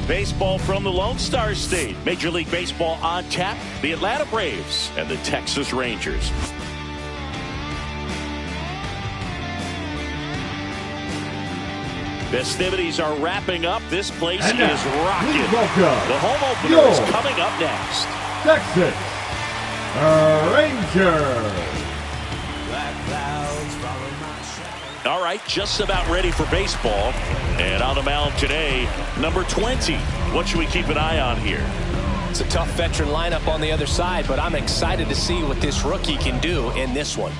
Baseball from the Lone Star State. Major League Baseball on tap. The Atlanta Braves and the Texas Rangers. Festivities are wrapping up. This place is rocking. The home opener is coming up next. Texas Rangers. All right, just about ready for baseball. And on the mound today, number 20. What should we keep an eye on here? It's a tough veteran lineup on the other side, but I'm excited to see what this rookie can do in this one.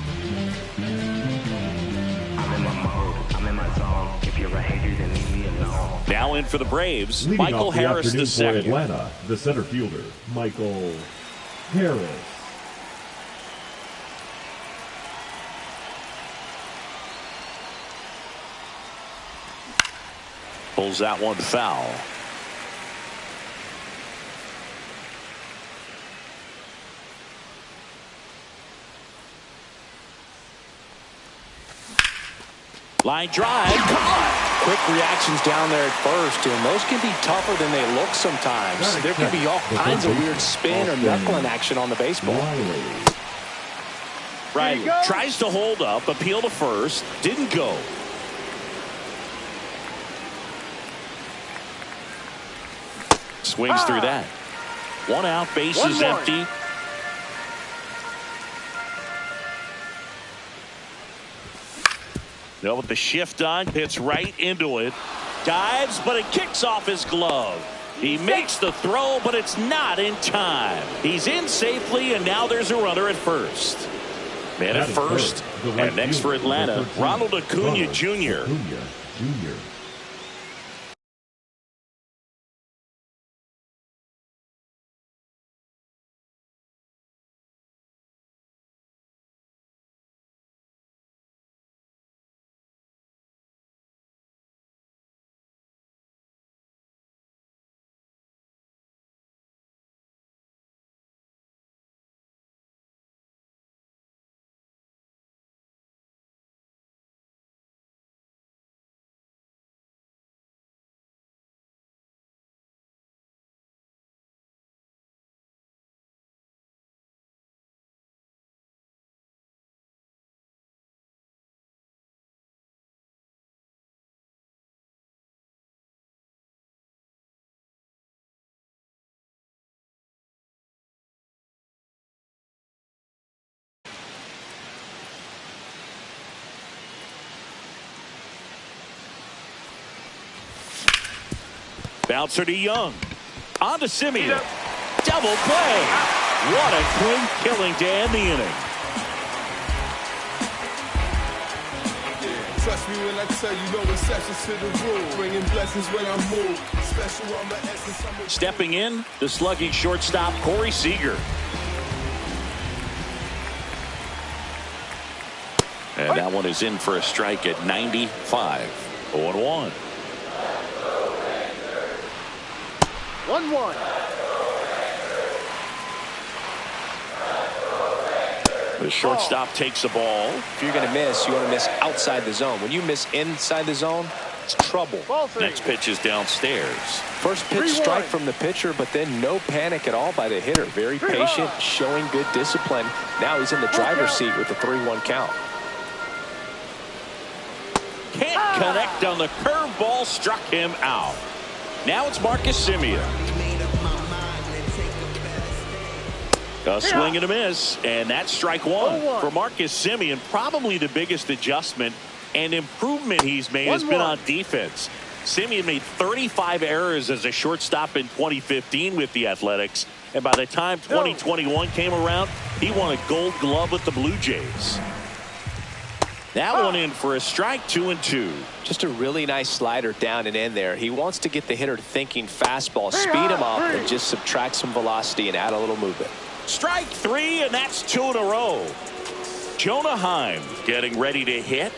Now in for the Braves, Leading Michael off the Harris afternoon II. for Atlanta, the center fielder, Michael Harris. Pulls that one foul. Line drive. Quick reactions down there at first, and those can be tougher than they look sometimes. There can be all kinds of weird spin or knuckling action on the baseball. Right. Tries to hold up, appeal to first. Didn't go. Swings through that. One out, bases empty. No, with the shift on, hits right into it. Dives, but it kicks off his glove. He makes the throw, but it's not in time. He's in safely, and now there's a runner at first. Man at first, and next for Atlanta, Ronald Acuna Jr. Bouncer to Young. On to Semien. Double play. What a quick killing to end the inning. Trust me when I tell you no exceptions to the rule. Bringing blessings when I move. Special on the essence. Stepping in, the slugging shortstop, Corey Seager. And that one is in for a strike at 95. 0-1. 1-1. The shortstop takes the ball. If you're going to miss, you want to miss outside the zone. When you miss inside the zone, it's trouble. Next pitch is downstairs. First pitch strike from the pitcher, but then no panic at all by the hitter. Very patient, showing good discipline. Now he's in the driver's seat with the 3-1 count. Can't connect on the curveball, struck him out. Now it's Marcus Semien. A swing and a miss, and that's strike one for Marcus Semien. Probably the biggest adjustment and improvement he's made has been on defense. Semien made 35 errors as a shortstop in 2015 with the Athletics, and by the time 2021 came around, he won a Gold Glove with the Blue Jays. That one in for a strike, 2-2. Just a really nice slider down and in there. He wants to get the hitter thinking fastball, speed him up, and just subtract some velocity and add a little movement. Strike three, and that's 2 in a row. Jonah Heim getting ready to hit.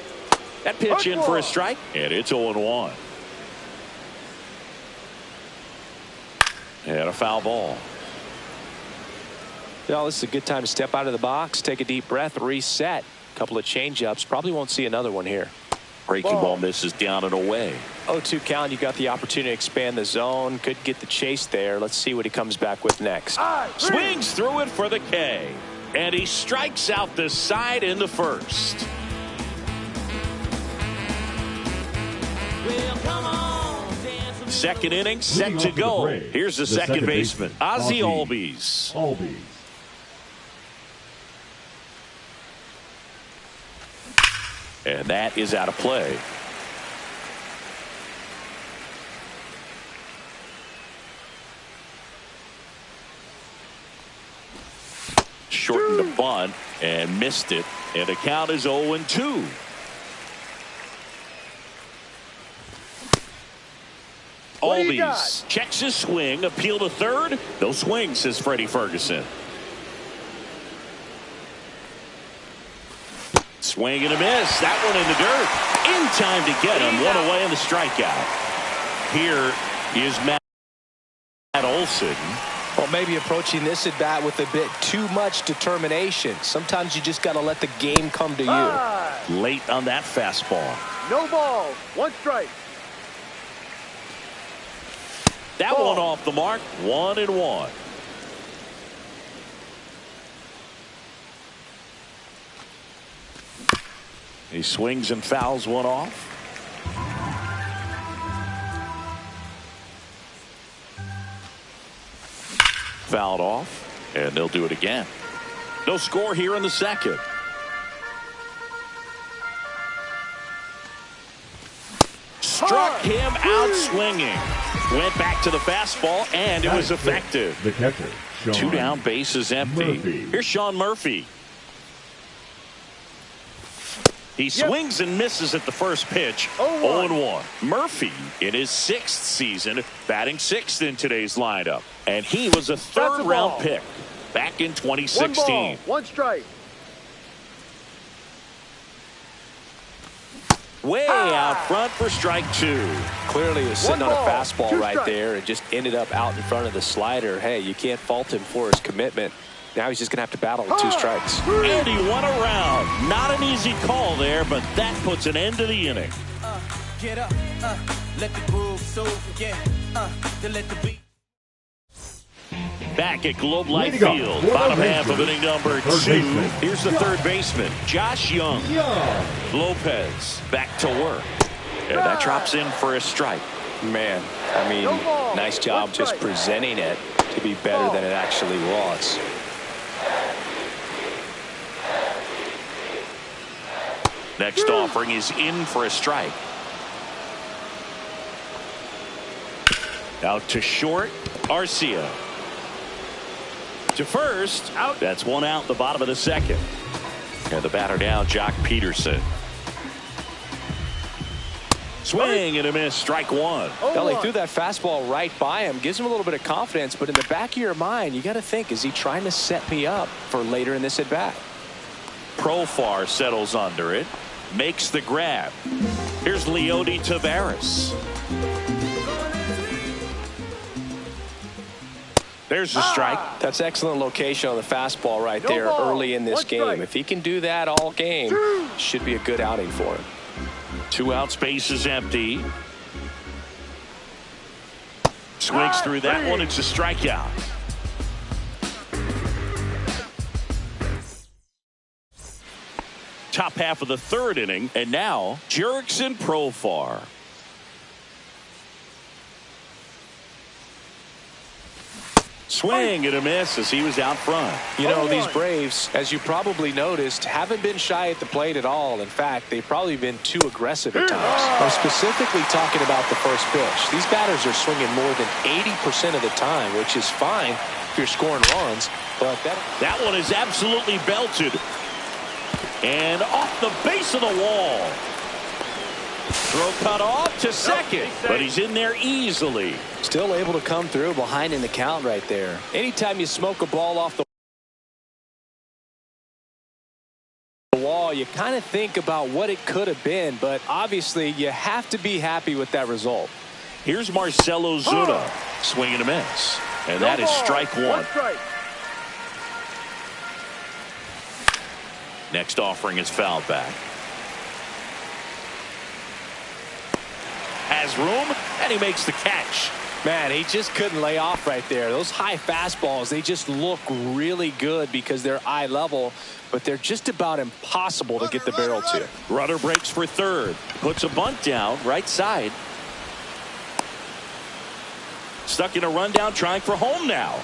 That pitch in for a strike, and it's 0-1. And a foul ball. Well, this is a good time to step out of the box, take a deep breath, reset. Couple of change-ups. Probably won't see another one here. Breaking ball misses down and away. 0-2 count. You got the opportunity to expand the zone. Could get the chase there. Let's see what he comes back with next. Swings through it for the K. And he strikes out the side in the first. Second inning set to go. Here's the second baseman, Ozzie Albies. And that is out of play. Shortened the bunt and missed it. And the count is 0-2. Albies checks his swing. Appeal to third. No swing, says Freddie Ferguson. Swing and a miss. That one in the dirt. In time to get him. One away in the strikeout. Here is Matt Olson. Well, maybe approaching this at bat with a bit too much determination. Sometimes you just got to let the game come to you. Late on that fastball. No ball. 1 strike. That one off the mark. 1-1. He swings and fouls one off. Fouled off, and they'll do it again. No score here in the second. Struck him out swinging. Went back to the fastball, and it was effective. The catcher, Sean 2 down, bases empty. Murphy. Here's Sean Murphy. He swings and misses at the first pitch. 0-1. Murphy in his 6th season, batting 6th in today's lineup. And he was a 3rd-round pick back in 2016. 1 strike. Way out front for strike 2. Clearly was sitting on a fastball right there and just ended up out in front of the slider. Hey, you can't fault him for his commitment. Now he's just going to have to battle with 2 strikes. And he won a round. Not an easy call there, but that puts an end to the inning. Get up, let the groove soothe, yeah, let the beat. Back at Globe Life Field, bottom half of inning number 2. Here's the third baseman, Josh Young. Lopez back to work. And that drops in for a strike. Man, I mean, nice job just presenting it to be better than it actually was. Next offering is in for a strike. Out to short, Arcia. To first, out. That's 1 out, the bottom of the second. And the batter now, Jock Peterson. Swing and a miss, strike 1. Well, he threw that fastball right by him. Gives him a little bit of confidence, but in the back of your mind, you got to think, is he trying to set me up for later in this at bat? Profar settles under it. Makes the grab. Here's Leody Taveras. There's the strike. That's excellent location on the fastball right there early in this game. If he can do that all game, should be a good outing for him. 2 outs, base is empty. Swings through that one. It's a strikeout. Top half of the 3rd inning, and now Jurickson Profar. Swing and a miss as he was out front. You know, these Braves, as you probably noticed, haven't been shy at the plate at all. In fact, they've probably been too aggressive at times. I'm specifically talking about the first pitch. These batters are swinging more than 80% of the time, which is fine if you're scoring runs. But that one is absolutely belted. And off the base of the wall. Throw cut off to second, but he's in there easily. Still able to come through behind in the count right there. Anytime you smoke a ball off the wall, you kind of think about what it could have been, but obviously you have to be happy with that result. Here's Marcell Ozuna. Swing and a miss. And that is strike 1. Next offering is fouled back. Has has room, and he makes the catch. Man, he just couldn't lay off right there. Those high fastballs, they just look really good because they're eye level, but they're just about impossible to get the barrel to. Runner breaks for third. Puts a bunt down right side. Stuck in a rundown, trying for home now.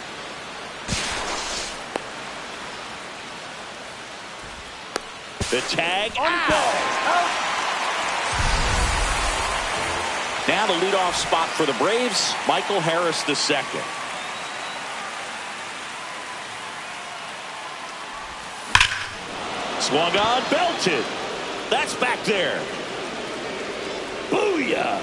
The tag. Out. Now the leadoff spot for the Braves, Michael Harris II. Swung on, belted. That's back there. Booyah!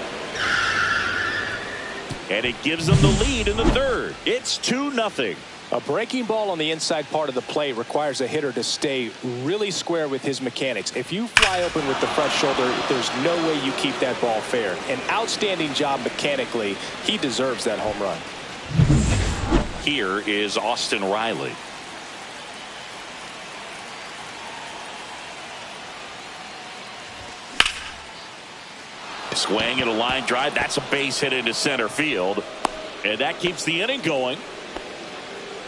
And it gives them the lead in the third. It's 2-0. A breaking ball on the inside part of the plate requires a hitter to stay really square with his mechanics. If you fly open with the front shoulder, there's no way you keep that ball fair. An outstanding job mechanically. He deserves that home run. Here is Austin Riley. Swing and a line drive. That's a base hit into center field. And that keeps the inning going.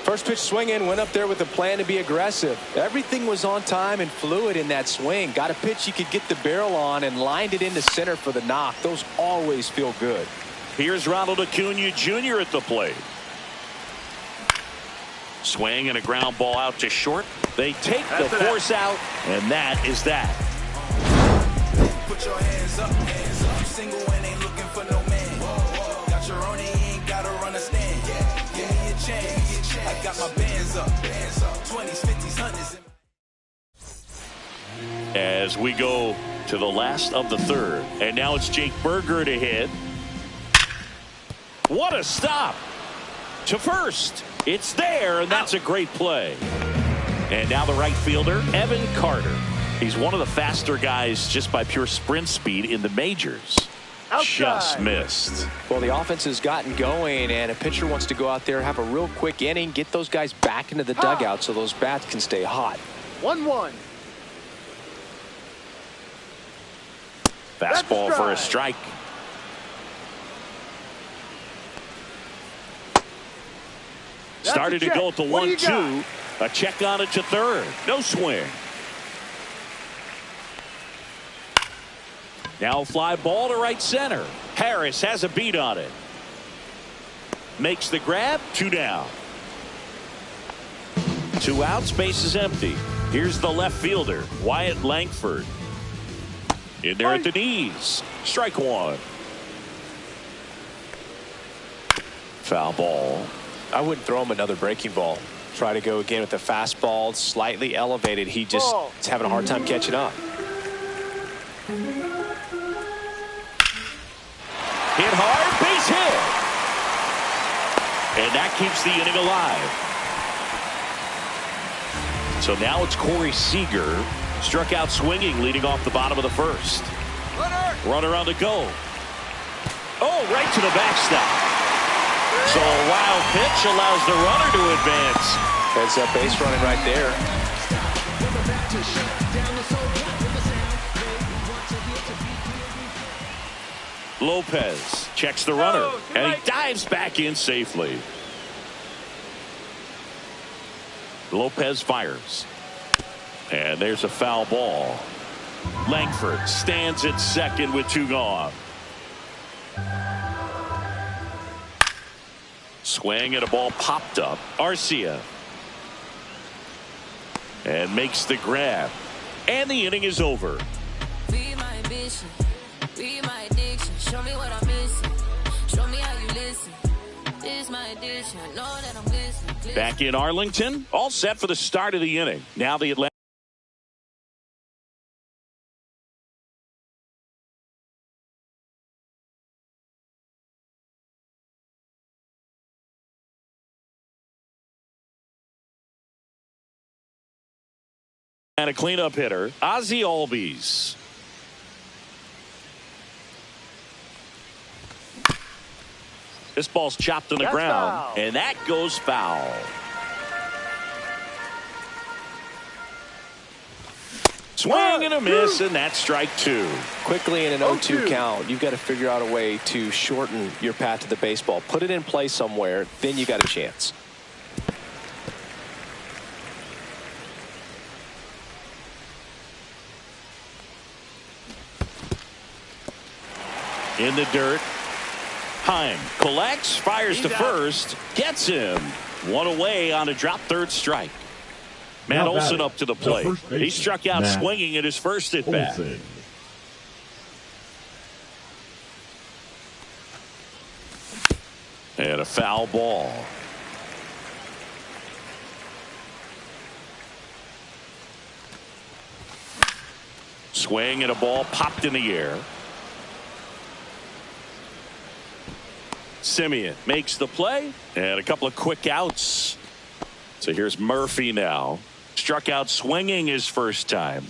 First pitch swinging, went up there with a plan to be aggressive. Everything was on time and fluid in that swing. Got a pitch you could get the barrel on and lined it into center for the knock. Those always feel good. Here's Ronald Acuna Jr. at the plate. Swing and a ground ball out to short. They take the force out, and that is that. Put your hands up, hands up. You single and ain't looking for no man. Got your own, ain't gotta run a stand. Give me a chance. I got my bands up, 20s, 50s, 100s. As we go to the last of the third, and now it's Jake Burger to hit. What a stop to first. It's there, and that's a great play. And now the right fielder, Evan Carter. He's one of the faster guys just by pure sprint speed in the majors. Just missed. Well, the offense has gotten going, and a pitcher wants to go out there, have a real quick inning, get those guys back into the dugout so those bats can stay hot. 1-1. Fastball for a strike. Started to go at the 1-2. A check on it to third. No swing. Now fly ball to right center. Harris has a beat on it. Makes the grab. 2 down. 2 outs. Base is empty. Here's the left fielder, Wyatt Langford. In there at the knees. Strike 1. Foul ball. I wouldn't throw him another breaking ball. Try to go again with the fastball, slightly elevated. He just is having a hard time catching up. Hit hard, base hit. And that keeps the inning alive. So now it's Corey Seager. Struck out swinging, leading off the bottom of the first. Runner on the go. Oh, right to the backstop. So a wild pitch allows the runner to advance. Heads up base running right there. Lopez checks the runner, and he dives back in safely. Lopez fires. And there's a foul ball. Langford stands at second with 2 gone. Swing and a ball popped up. Arcia. And makes the grab. And the inning is over. Be my ambition. Be my addiction. Show me what I'm missing. Show me how you listen. This is my addiction. I know that I'm listening. Back in Arlington. All set for the start of the inning. Now the Atlanta. And a cleanup hitter, Ozzie Albies. This ball's chopped on the ground, and that goes foul. Swing and a miss, and that's strike two. Quickly in an 0-2 count, you've got to figure out a way to shorten your path to the baseball. Put it in play somewhere, then you got a chance. In the dirt. Heim collects, fires to first, gets him. One away on a drop third strike. Matt Olson up to the plate. He struck out swinging at his first at bat. And a foul ball. Swing and a ball popped in the air. Semien makes the play and a couple of quick outs. So here's Murphy now. Struck out swinging his first time.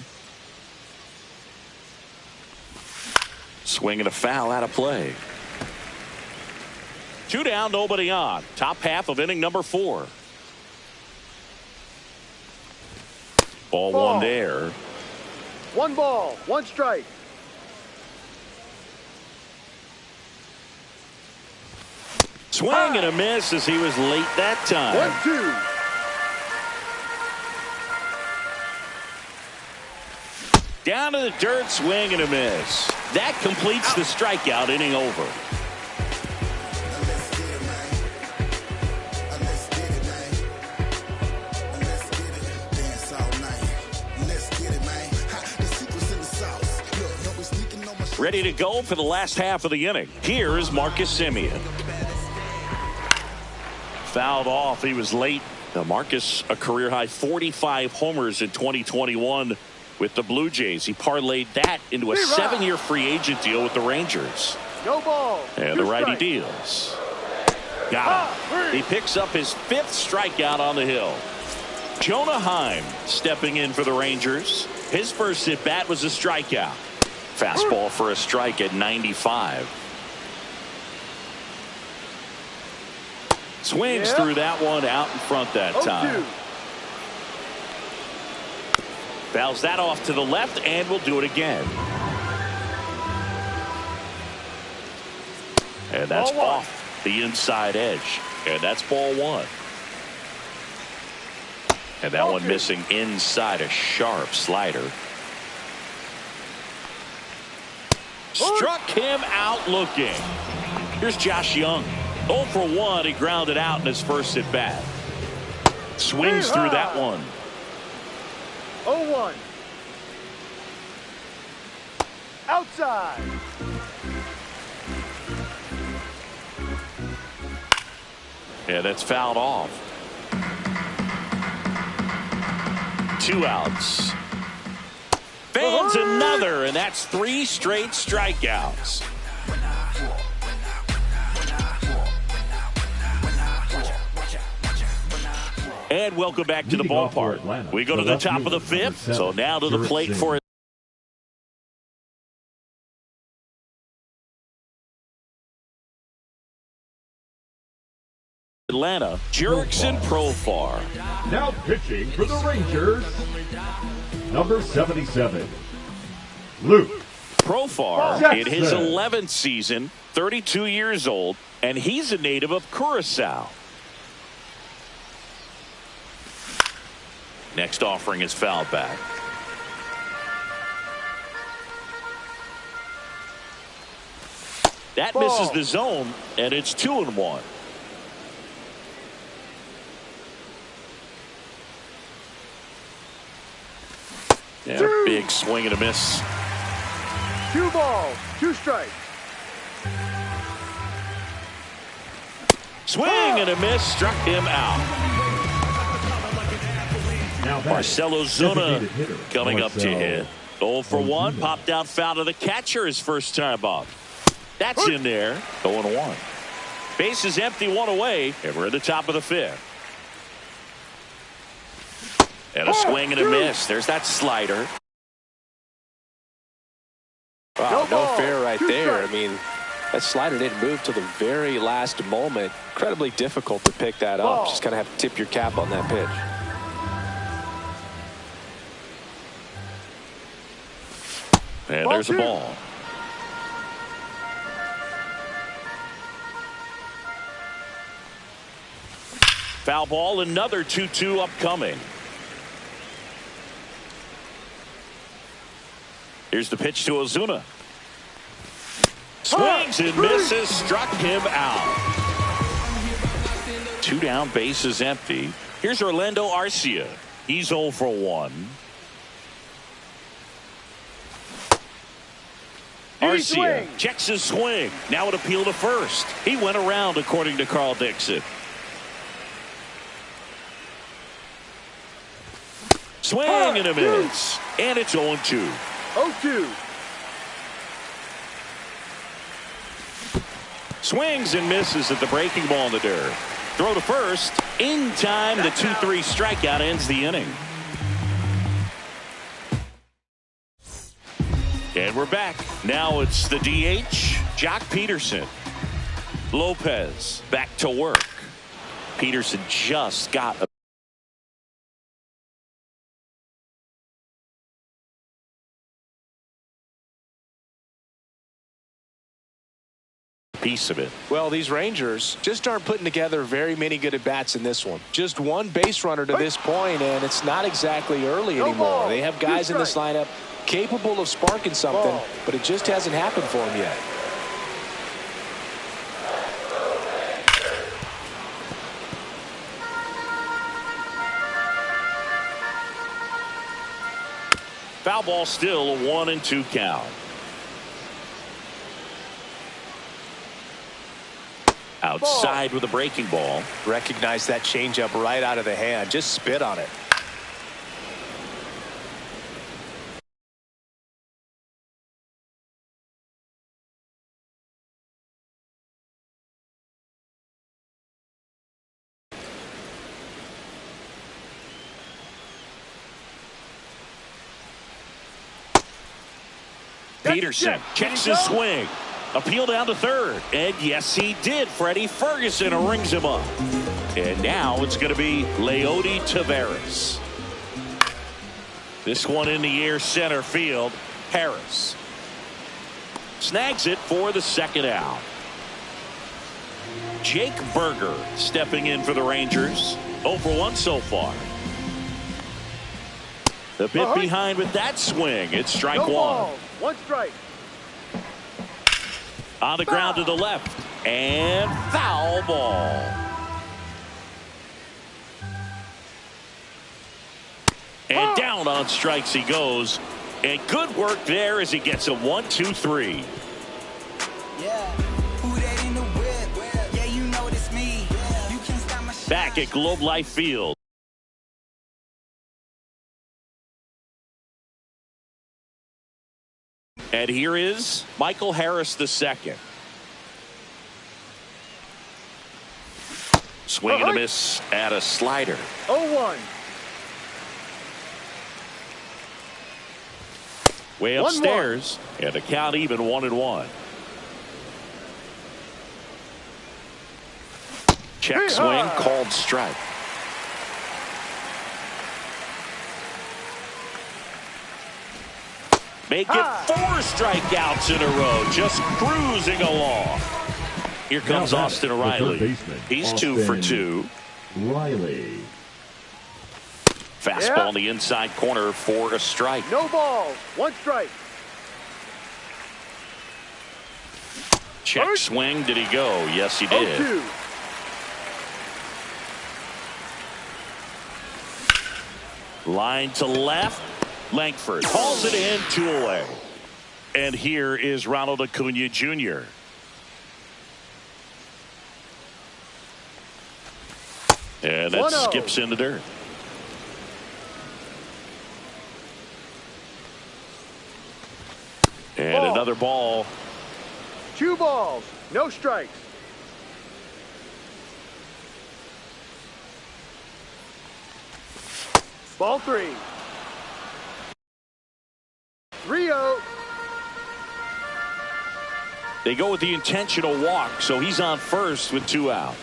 Swing and a foul out of play. 2 down, nobody on. Top half of inning number 4. Ball 1 there. 1 ball, 1 strike. Swing and a miss as he was late that time. 1-2. Down to the dirt, swing and a miss. That completes the strikeout, inning over. Ready to go for the last half of the inning. Here is Marcus Semien. Fouled off. He was late. Now Marcus, a career high 45 homers in 2021 with the Blue Jays. He parlayed that into a 7-year free agent deal with the Rangers. No ball. And the righty deals. Got him. He picks up his 5th strikeout on the hill. Jonah Heim stepping in for the Rangers. His first at bat was a strikeout. Fastball for a strike at 95. Swings through that one out in front that time. Fouls that off to the left and will do it again. And that's off the inside edge. And that's ball 1. And that one missing inside, a sharp slider. Struck him out looking. Here's Josh Young. 0 for 1. He grounded out in his first at bat. Swings through that one. 0-1. Outside. Yeah, that's fouled off. 2 outs. Fans another, and that's 3 straight strikeouts. And welcome back to the ballpark. We go to the top of the 5th, so now to the plate for Atlanta, Jurickson Profar. Now pitching for the Rangers, number 77, Luke Profar in his 11th season, 32 years old, and he's a native of Curacao. Next offering is fouled back. That misses the zone, and it's 2-1. Yeah, big swing and a miss. 2 balls, 2 strikes. Swing and a miss, struck him out. Marcell Ozuna coming up to hit. 0 for 1, popped out foul to the catcher his first time up. That's in there. 0-1. Base is empty, 1 away, and we're at the top of the 5th. And a swing and a miss. There's that slider. Wow, no fair right there. I mean, that slider didn't move till the very last moment. Incredibly difficult to pick that up. Just kind of have to tip your cap on that pitch. And there's a ball. Foul ball, another 2-2 upcoming. Here's the pitch to Ozuna. Swings and misses, struck him out. 2 down, bases empty. Here's Orlando Arcia. He's 0 for 1. Arcia checks his swing. Now an appeal to first. He went around, according to Carl Dixon. Swing and a miss. And it's 0-2. 0-2. Swings and misses at the breaking ball in the dirt. Throw to first. In time, the 2-3 strikeout ends the inning. And we're back. Now it's the DH, Jock Peterson. Lopez back to work. Peterson just got a piece of it. Well, these Rangers just aren't putting together very many good at-bats in this one. Just one base runner to this point, and it's not exactly early anymore. They have guys in this lineup capable of sparking something, but it just hasn't happened for them yet. Foul ball, still a 1-2 count. Outside with a breaking ball. Recognize that changeup right out of the hand. Just spit on it. Peterson checks his swing. Appeal down to third. And yes, he did. Freddie Ferguson rings him up. And now it's going to be Leody Taveras. This one in the air, center field. Harris snags it for the second out. Jake Burger stepping in for the Rangers. 0 for 1 so far. The bit behind with that swing. It's strike one. Ball. 1 strike. On the ground to the left. And foul ball. And down on strikes he goes. And good work there as he gets a 1-2-3. Back at Globe Life Field. And here is Michael Harris II. Swing and a miss at a slider. 0-1. Way upstairs. And the count even 1-1. Check swing, called strike. Make it 4 strikeouts in a row, just cruising along. Here comes Austin Riley. He's 2 for 2. Riley. Fastball in the inside corner for a strike. No ball. 1 strike. Check swing. Did he go? Yes, he did. 0-2. Line to left. Langford calls it in, 2 away. And here is Ronald Acuna Jr. And that skips in the dirt. And another ball. 2 balls. No strikes. Ball 3. 3-0. They go with the intentional walk, so he's on first with 2 out.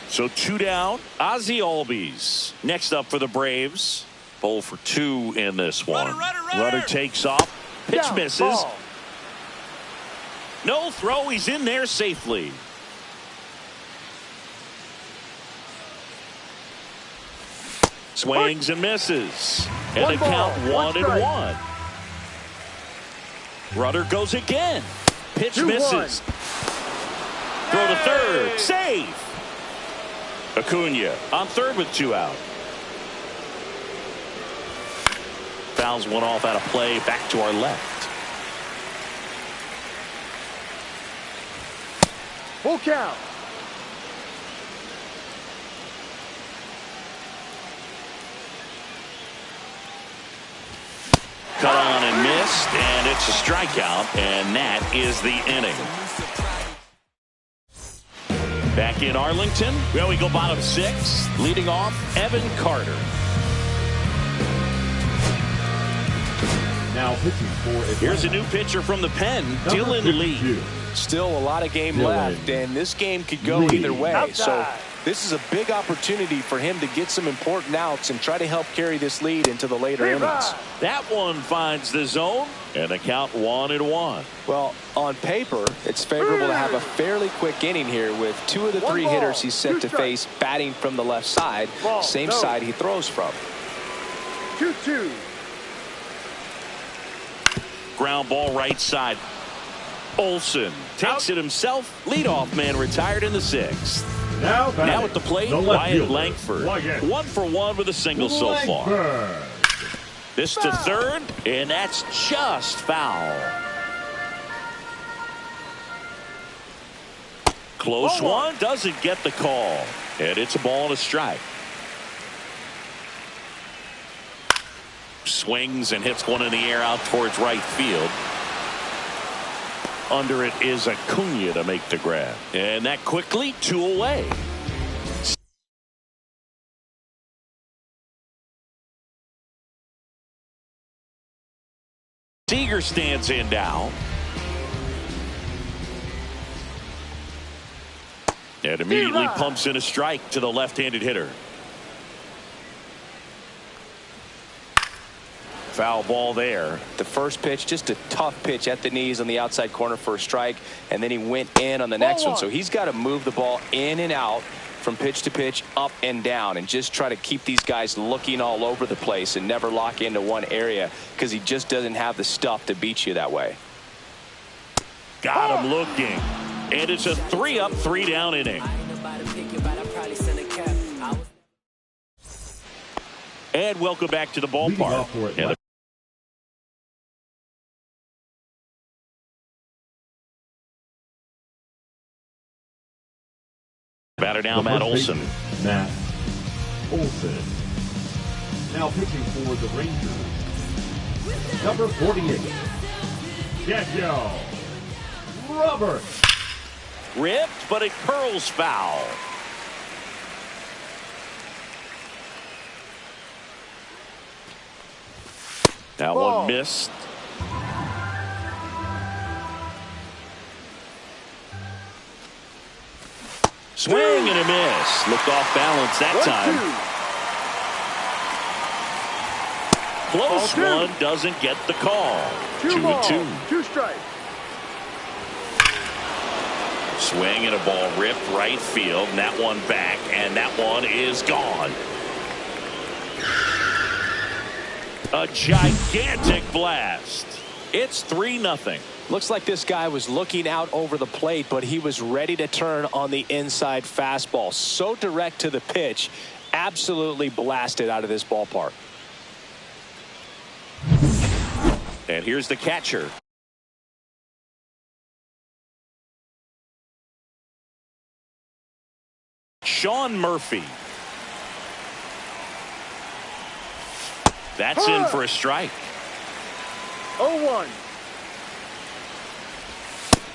So 2 down. Ozzie Albies next up for the Braves. 0 for 2 in this one. Runner takes off. Pitch Down, misses. ball. No throw. He's in there safely. Swings and misses. And One the ball, count one 1-1. Rudder goes again. Pitch 2-1. misses. Throw to third. Save. Acuna on third with 2 out. Fouls one off out of play. Back to our left. Full count. Cut on and missed, and it's a strikeout, and that is the inning. Back in Arlington, well, we go bottom 6. Leading off, Evan Carter. Now pitching for Atlanta. Here's a new pitcher from the pen, Dylan Lee. Still a lot of game left, and this game could go either way. Outside. So this is a big opportunity for him to get some important outs and try to help carry this lead into the later innings. That one finds the zone, and the count 1-1. Well, on paper, it's favorable to have a fairly quick inning here with 2 of the 3 ball, hitters he's set 2 to face batting from the left side, Ball, same no. side he throws from. 2-2. Ground ball right side. Olsen takes it himself. Leadoff man retired in the 6th. Now At the plate, the left Wyatt fielder, Langford. Wyatt 1 for 1 with a single so far. Langford. This to third, and that's just foul. Close one, doesn't get the call. And it's a ball and a strike. Swings and hits one in the air out towards right field. Under it is Acuna to make the grab. And that quickly 2 away. Seager stands in now. And immediately pumps in a strike to the left-handed hitter. Foul ball there. The first pitch, just a tough pitch at the knees on the outside corner for a strike, and then he went in on the next one. So he's got to move the ball in and out from pitch to pitch, up and down, and just try to keep these guys looking all over the place and never lock into one area because he just doesn't have the stuff to beat you that way. Got him looking. And it's a 3-up, 3-down inning. And welcome back to the ballpark. And batter now, Matt Olson. Matt Olson. Now pitching for the Rangers. Number 48. Daniel Roberts. Ripped, but it curls foul. That one missed. Swing and a miss. Looked off balance that time. Close one, doesn't get the call. 2-2. 2 strikes. Swing and a ball ripped right field, and that one back, and that one is gone. A gigantic blast. It's 3-0. Looks like this guy was looking out over the plate, but he was ready to turn on the inside fastball. So direct to the pitch, absolutely blasted out of this ballpark. And here's the catcher. Sean Murphy. That's in for a strike. 0-1.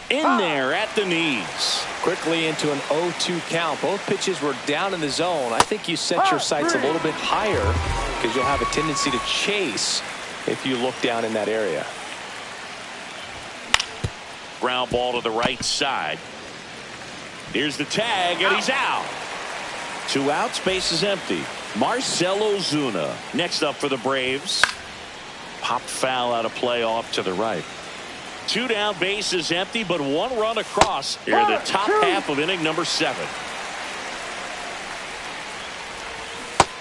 In there at the knees. Quickly into an 0-2 count. Both pitches were down in the zone. I think you set your sights a little bit higher because you'll have a tendency to chase if you look down in that area. Ground ball to the right side. Here's the tag, and he's out. 2 outs, base is empty. Marcell Ozuna next up for the Braves. Pop foul out of play off to the right. 2 down, bases empty, but 1 run across here in the top half of inning number 7.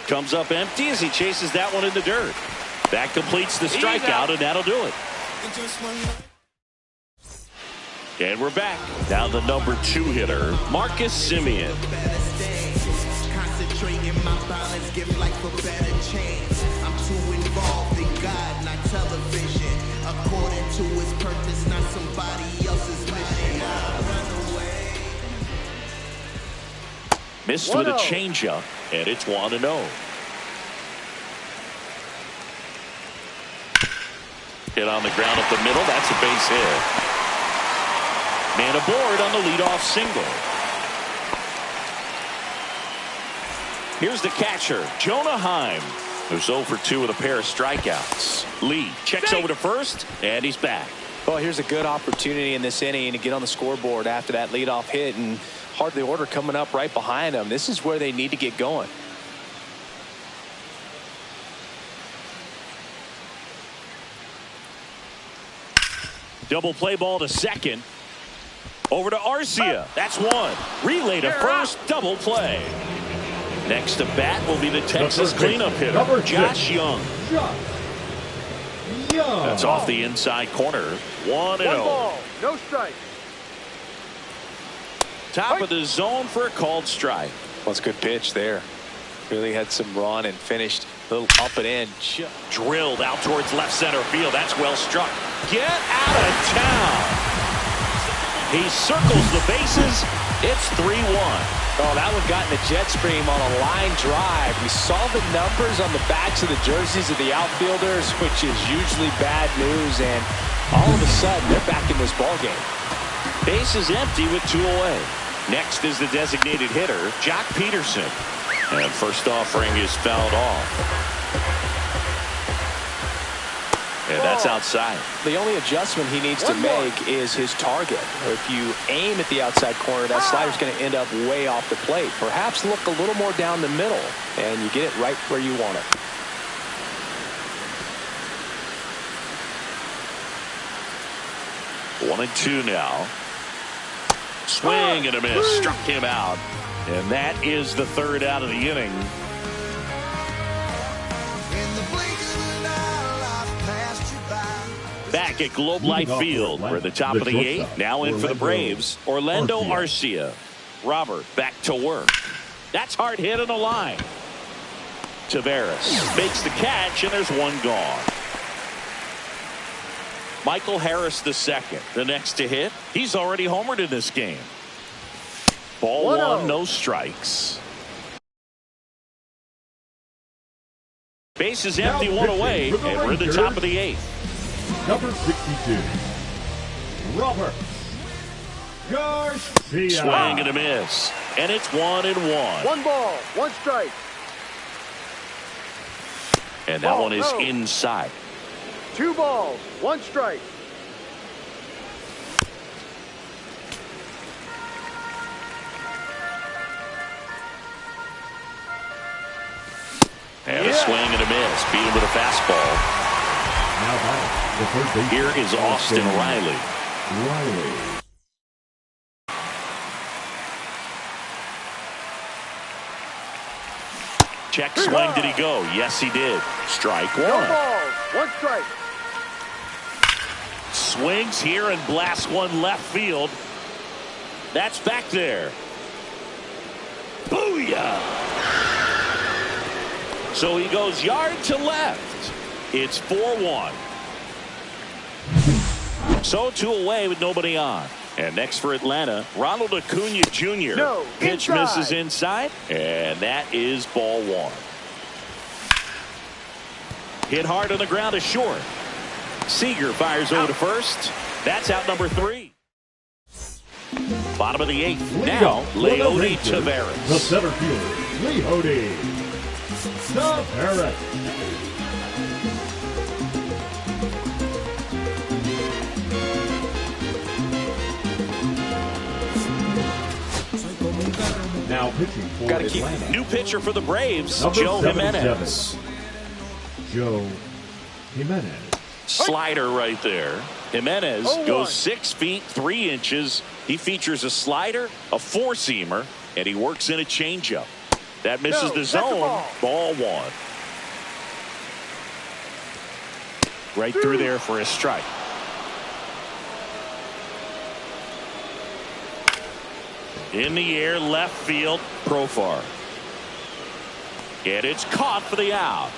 Comes up empty as he chases that one in the dirt. That completes the strikeout, and that'll do it. And we're back. Now the number 2 hitter, Marcus Semien. Concentrating my balance, give life a better chance. I'm too involved in God, not television. According to his purpose, not somebody else's mission. Run away. Missed with a changeup, and it's 1-0. Hit on the ground up the middle. That's a base hit. Man aboard on the leadoff single. Here's the catcher, Jonah Heim, who's 0 for 2 with a pair of strikeouts. Lee checks over to first, and he's back. Well, here's a good opportunity in this inning to get on the scoreboard after that leadoff hit, and hardly order coming up right behind them. This is where they need to get going. Double play ball to second. Over to Arcia. That's 1. Relay to first. Double play. Next to bat will be the Texas cleanup hitter, Josh Young. That's off the inside corner. 1-0. No strike. Top of the zone for a called strike. Well, it's a good pitch there. Really had some run and finished a little up and in. Drilled out towards left center field. That's well struck. Get out of town. He circles the bases. It's 3-1. Oh, that one got in the jet stream on a line drive. We saw the numbers on the backs of the jerseys of the outfielders, which is usually bad news, and all of a sudden they're back in this ball game. Base is empty with 2 away. Next is the designated hitter, Jock Peterson. And first offering is fouled off. And that's outside. The only adjustment he needs to make is his target. If you aim at the outside corner, that slider's going to end up way off the plate. Perhaps look a little more down the middle, and you get it right where you want it. One and 2 now. Swing and a miss. Struck him out. And that is the 3rd out of the inning. Back at Globe Life Field, we're at the top of the 8th. Now in for the Braves, Orlando Arcia. Robert back to work. That's hard hit on the line. Taveras makes the catch, and there's 1 gone. Michael Harris II, the next to hit. He's already homered in this game. Ball 1, no strikes. Base is empty, 1 away, and we're at the top of the 8th. Number 62, Robert Garcia. Swing and a miss, and it's 1-1. 1 ball, 1 strike. And that one is inside. 2 balls, 1 strike. And a swing and a miss. Beat him with a fastball. Now back, the third base. Here is Austin Riley. Check swing. Did he go? Yes, he did. Strike 1. No balls, 1 strike. Swings here and blasts one left field. That's back there. Booyah! So he goes yard to left. It's 4-1. So 2 away with nobody on. And next for Atlanta, Ronald Acuna Jr. No, pitch inside. misses inside, and that is ball 1. Hit hard on the ground is short. Seager fires over to first. That's out number 3. Bottom of the 8th. Now, Leody Taveras. The center fielder, Leody Taveras. Now pitching for Gotta keep Atlanta. New pitcher for the Braves, Number Joe 77. Jimenez. Joe Jimenez. Slider right there. Jimenez goes 6 feet 3 inches. He features a slider, a four-seamer, and he works in a changeup. That misses the zone. Ball 1. Right through there for a strike. In the air, left field, Profar. And it's caught for the out.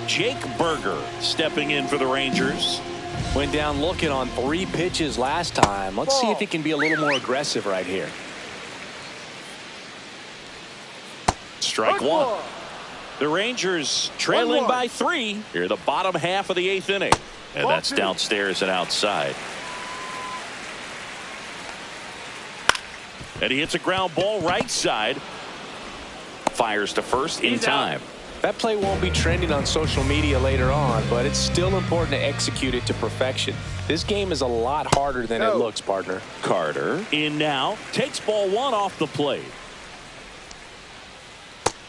Jake Burger stepping in for the Rangers. Went down looking on 3 pitches last time. Let's see if he can be a little more aggressive right here. Strike 1. The Rangers trailing by 3 here, the bottom half of the 8th inning. And that's downstairs and outside. And he hits a ground ball right side. Fires to first in time. That play won't be trending on social media later on, but it's still important to execute it to perfection. This game is a lot harder than it looks, partner. Carter in now. Takes ball 1 off the plate.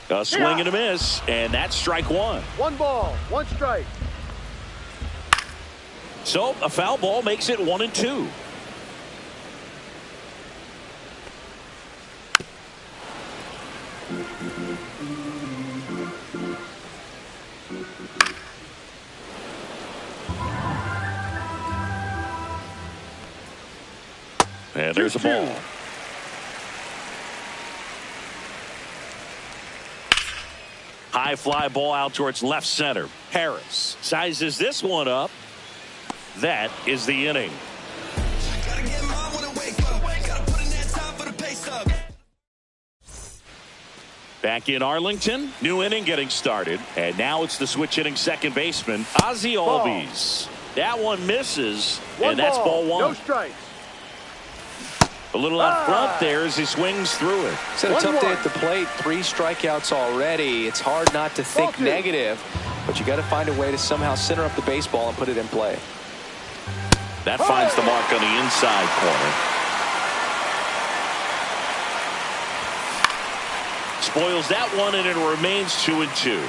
A swing and a miss, and that's strike 1. 1 ball, 1 strike. So a foul ball makes it 1-2. And there's a ball. High fly ball out towards left center. Harris sizes this one up. That is the inning. Back in Arlington, new inning getting started, and now it's the switch hitting second baseman Ozzie Albies. That one misses, and that's ball 1. No strikes. A little out front there as he swings through it. It's a tough day at the plate. 3 strikeouts already. It's hard not to think negative, but you got to find a way to somehow center up the baseball and put it in play. That finds the mark on the inside corner. Spoils that one, and it remains 2-2.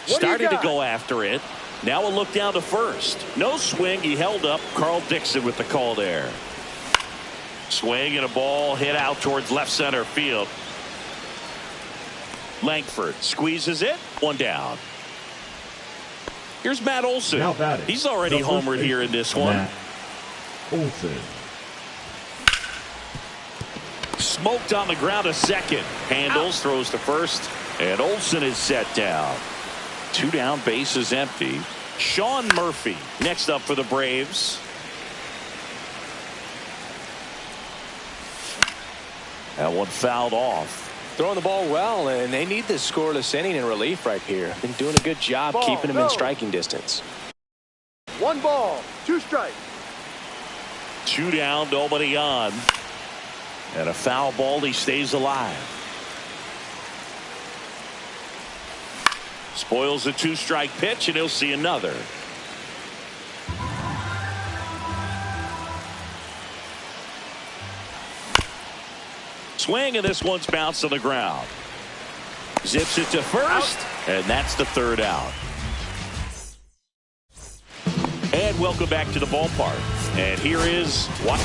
Started to go after it. Now a look down to first. No swing. He held up. Carl Dixon with the call there. Swing and a ball hit out towards left center field. Langford squeezes it. 1 down. Here's Matt Olson. He's already homered here in this one. Matt Olson. Smoked on the ground to second. Handles, throws to first, and Olson is set down. 2 down, bases empty. Sean Murphy next up for the Braves. That one fouled off. Throwing the ball well, and they need this scoreless inning in relief right here. Been doing a good job keeping him in striking distance. 1 ball, 2 strikes. 2 down, nobody on. And a foul ball, he stays alive. Spoils a 2-strike pitch, and he'll see another. Swing, and this one's bounced to the ground. Zips it to first, and that's the 3rd out. And welcome back to the ballpark. And here is what?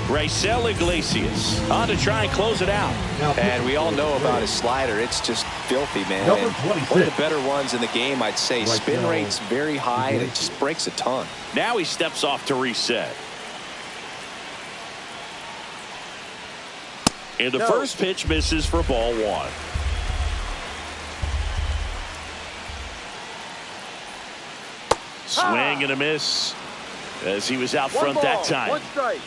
Raisel Iglesias on to try and close it out. And we all know about his slider. It's just filthy, man. And one of the better ones in the game, I'd say. Spin rate's very high, and it just breaks a ton. Now he steps off to reset. And the first pitch misses for ball 1. Swing and a miss as he was out front that time. 1 strike.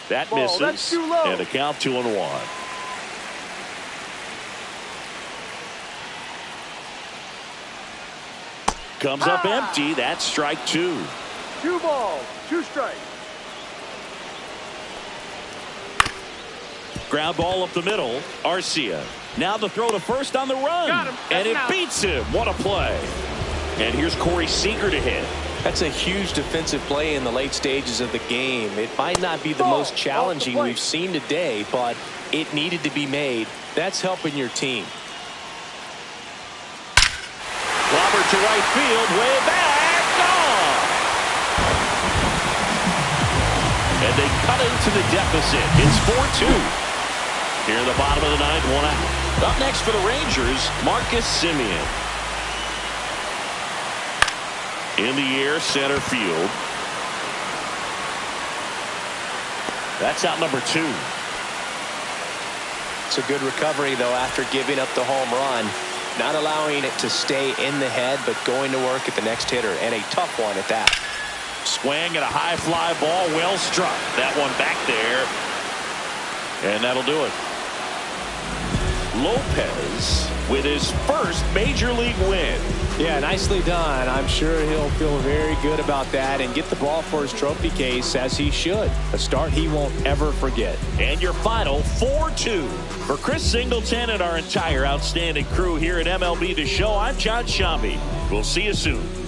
That misses, and a count 2-1. Comes up empty. That's strike 2. 2 balls, 2 strikes. Ground ball up the middle. Arcia. Now the throw to first on the run. And it beats him. What a play. And here's Corey Seager to hit. That's a huge defensive play in the late stages of the game. It might not be the most challenging we've seen today, but it needed to be made. That's helping your team. Robert to right field, way back, gone. And they cut into the deficit. It's 4-2. Here in the bottom of the ninth, 1 out. Up next for the Rangers, Marcus Semien. In the air, center field. That's out number 2. It's a good recovery, though, after giving up the home run. Not allowing it to stay in the head, but going to work at the next hitter, and a tough one at that. Swing at a high fly ball, well struck. That one back there, and that'll do it. Lopez with his first major league win. Yeah, nicely done. I'm sure he'll feel very good about that and get the ball for his trophy case, as he should. A start he won't ever forget. And your final 4-2. For Chris Singleton and our entire outstanding crew here at MLB The Show, I'm John Shambi. We'll see you soon.